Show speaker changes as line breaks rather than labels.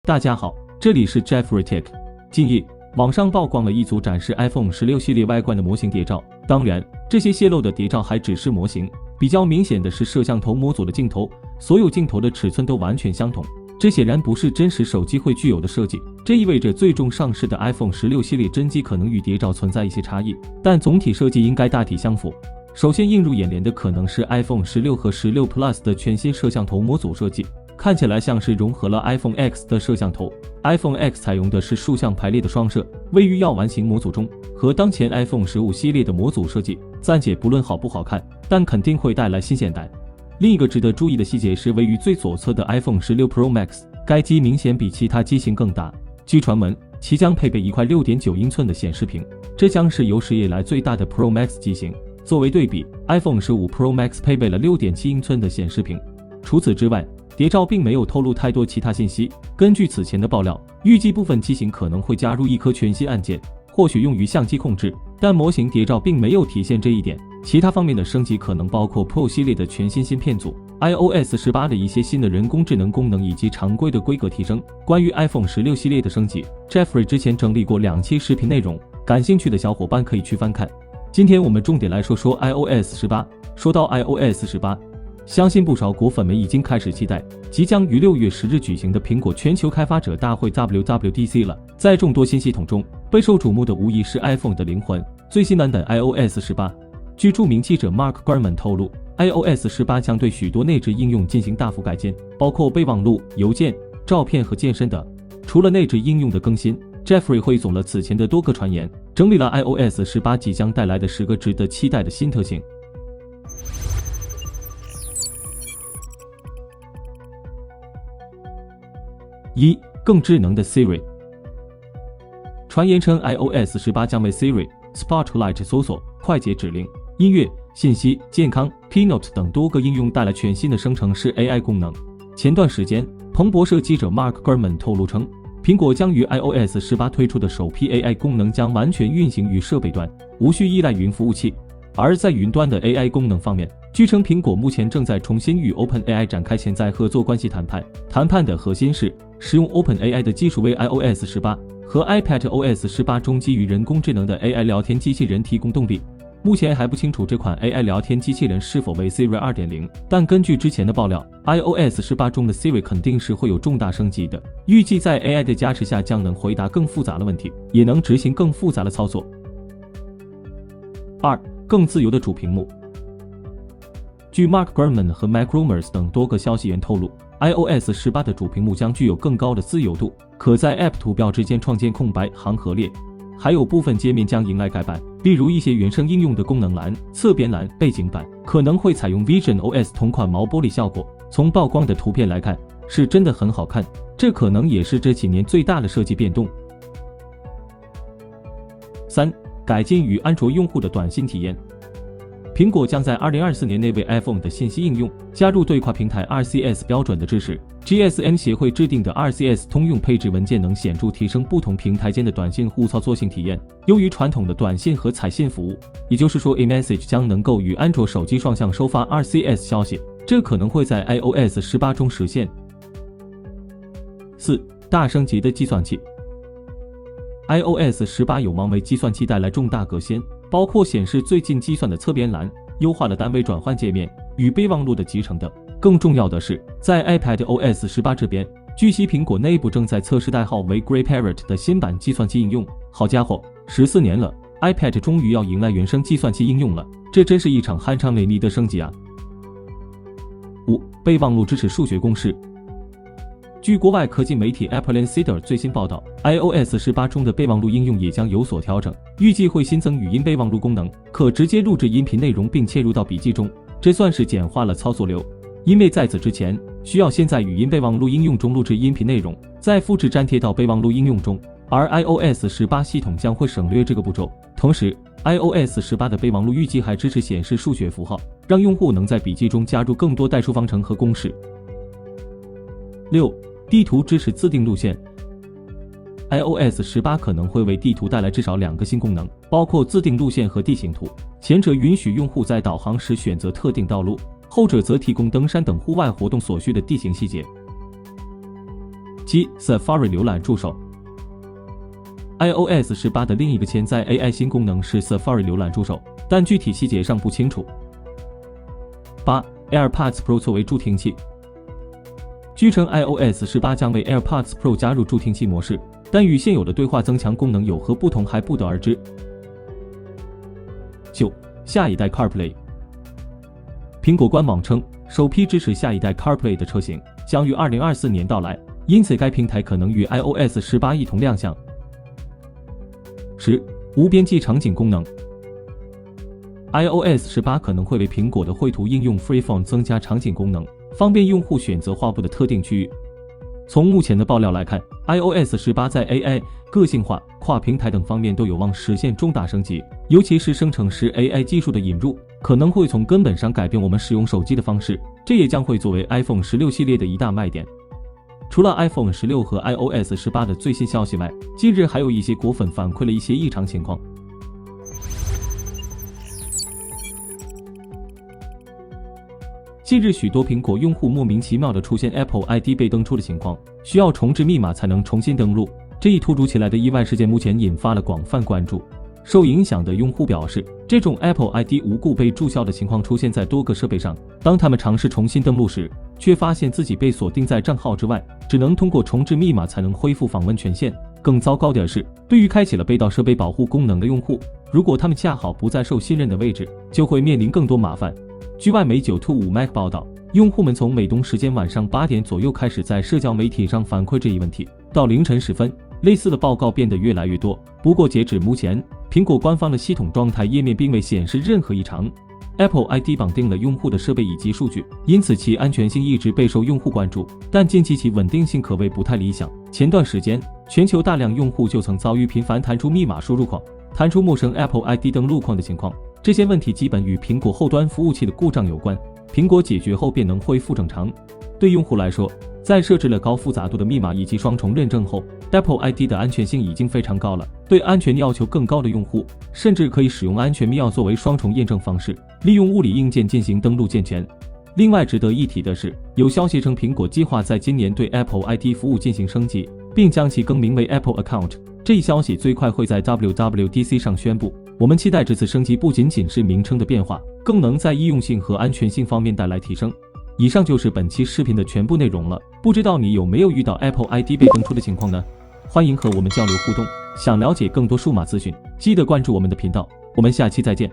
大家好，这里是 Jeffrey Tech。近日，网上曝光了一组展示 iPhone 16系列外观的模型谍照。当然，这些泄露的谍照还只是模型。比较明显的是摄像头模组的镜头，所有镜头的尺寸都完全相同。这显然不是真实手机会具有的设计，这意味着最终上市的 iPhone 16系列真机可能与谍照存在一些差异，但总体设计应该大体相符。首先映入眼帘的可能是 iPhone 16和16 Plus 的全新摄像头模组设计，看起来像是融合了 iPhone X 的摄像头。iPhone X 采用的是竖向排列的双摄，位于药丸型模组中，和当前 iPhone 15系列的模组设计，暂且不论好不好看，但肯定会带来新鲜感。另一个值得注意的细节是位于最左侧的 iPhone 16 Pro Max， 该机明显比其他机型更大。据传闻，其将配备一块 6.9 英寸的显示屏，这将是有史以来最大的 Pro Max 机型。作为对比， iPhone 15 Pro Max 配备了 6.7 英寸的显示屏。除此之外，谍照并没有透露太多其他信息。根据此前的爆料，预计部分机型可能会加入一颗全新按键，或许用于相机控制，但模型谍照并没有体现这一点。其他方面的升级可能包括 Pro 系列的全新芯片组、iOS 18的一些新的人工智能功能以及常规的规格提升。关于 iPhone 16系列的升级， Jeffrey 之前整理过2期视频内容，感兴趣的小伙伴可以去翻看。今天我们重点来说说 iOS 18。说到 iOS 18，相信不少果粉们已经开始期待即将于6月10日举行的苹果全球开发者大会 WWDC 了。在众多新系统中，备受瞩目的无疑是 iPhone 的灵魂，最新版本 iOS 18。据著名记者 Mark Gurman 透露， iOS 18将对许多内置应用进行大幅改进，包括备忘录、邮件、照片和健身等。除了内置应用的更新， Jeffrey 汇总了此前的多个传言，整理了 iOS 18即将带来的10个值得期待的新特性。1. 更智能的 Siri。 传言称 iOS 18将为 Siri、Spotlight 搜索、快捷指令、音乐、信息、健康、Keynote 等多个应用带来全新的生成式 AI 功能。前段时间，彭博社记者 Mark Gurman 透露称，苹果将于 iOS 18推出的首批 AI 功能将完全运行于设备端，无需依赖云服务器。而在云端的 AI 功能方面，据称苹果目前正在重新与 OpenAI 展开潜在合作关系谈判。谈判的核心是使用 OpenAI 的技术为 iOS 18和 iPadOS 18中基于人工智能的 AI 聊天机器人提供动力。目前还不清楚这款 AI 聊天机器人是否为 Siri 2.0， 但根据之前的爆料， iOS 18中的 Siri 肯定是会有重大升级的，预计在 AI 的加持下将能回答更复杂的问题，也能执行更复杂的操作。2. 更自由的主屏幕。据 Mark Gurman 和 MacRumors 等多个消息源透露， iOS 18的主屏幕将具有更高的自由度，可在 App 图标之间创建空白行和列，还有部分界面将迎来改版，例如一些原生应用的功能栏、侧边栏、背景板可能会采用 Vision OS 同款毛玻璃效果。从曝光的图片来看，是真的很好看，这可能也是这几年最大的设计变动。3. 改进与安卓用户的短信体验。苹果将在2024年内为 iPhone 的信息应用加入对跨平台 RCS 标准的支持。GSM 协会制定的 RCS 通用配置文件能显著提升不同平台间的短信互操作性体验，优于传统的短信和彩信服务。也就是说 eMessage 将能够与安卓手机双向收发 RCS 消息，这可能会在 iOS 18中实现。4. 大升级的计算器。iOS 18有望为计算器带来重大革新，包括显示最近计算的侧边栏、优化的单位转换界面与备忘录的集成等。更重要的是，在 iPadOS 18这边，据悉苹果内部正在测试代号为 Grey Parrot 的新版计算器应用。好家伙，14年了， iPad 终于要迎来原生计算器应用了，这真是一场酣畅淋漓的升级啊。5. 备忘录支持数学公式。据国外科技媒体 Apple Insider 最新报道， iOS 18中的备忘录应用也将有所调整，预计会新增语音备忘录功能，可直接录制音频内容并嵌入到笔记中，这算是简化了操作流。因为在此之前，需要先在语音备忘录应用中录制音频内容，再复制粘贴到备忘录应用中，而 iOS 18系统将会省略这个步骤。同时， iOS 18的备忘录预计还支持显示数学符号，让用户能在笔记中加入更多代数方程和公式。6. 地图支持自定路线。iOS 18可能会为地图带来至少2个新功能，包括自定路线和地形图。前者允许用户在导航时选择特定道路，后者则提供登山等户外活动所需的地形细节。即 Safari 浏览助手。iOS 18的另一个潜在 AI 新功能是 Safari 浏览助手，但具体细节尚不清楚。8. AirPods Pro 作为助听器。据称 iOS 18将为 AirPods Pro 加入助听器模式，但与现有的对话增强功能有何不同还不得而知。9. 下一代 CarPlay。苹果官网称，首批支持下一代 CarPlay 的车型将于2024年到来，因此该平台可能与 iOS 18一同亮相。10. 无边际场景功能。iOS 18可能会为苹果的绘图应用 Freeform 增加场景功能，方便用户选择画布的特定区域。从目前的爆料来看， iOS 18在 AI、个性化、跨平台等方面都有望实现重大升级，尤其是生成式 AI 技术的引入，可能会从根本上改变我们使用手机的方式，这也将会作为 iPhone 16系列的一大卖点。除了 iPhone 16和 iOS 18的最新消息外，近日还有一些果粉反馈了一些异常情况。近日，许多苹果用户莫名其妙地出现 Apple ID 被登出的情况，需要重置密码才能重新登录。这一突如其来的意外事件目前引发了广泛关注。受影响的用户表示，这种 Apple ID 无故被注销的情况出现在多个设备上。当他们尝试重新登录时，却发现自己被锁定在账号之外，只能通过重置密码才能恢复访问权限。更糟糕的是，对于开启了被盗设备保护功能的用户，如果他们恰好不在受信任的位置，就会面临更多麻烦。据外媒9to5 Mac 报道，用户们从美东时间晚上8点左右开始在社交媒体上反馈这一问题，到凌晨时分，类似的报告变得越来越多。不过截止目前，苹果官方的系统状态页面并未显示任何异常。Apple ID 绑定了用户的设备以及数据，因此其安全性一直备受用户关注，但近期其稳定性可谓不太理想。前段时间，全球大量用户就曾遭遇频繁弹出密码输入框、弹出陌生 Apple ID 登录框的情况。这些问题基本与苹果后端服务器的故障有关，苹果解决后便能恢复正常。对用户来说，在设置了高复杂度的密码以及双重认证后， Apple ID 的安全性已经非常高了。对安全要求更高的用户，甚至可以使用安全密钥作为双重验证方式，利用物理硬件进行登录健全。另外值得一提的是，有消息称苹果计划在今年对 Apple ID 服务进行升级，并将其更名为 Apple Account。这一消息最快会在 WWDC 上宣布。我们期待这次升级不仅仅是名称的变化，更能在易用性和安全性方面带来提升。以上就是本期视频的全部内容了，不知道你有没有遇到 Apple ID 被登出的情况呢？欢迎和我们交流互动，想了解更多数码资讯，记得关注我们的频道，我们下期再见。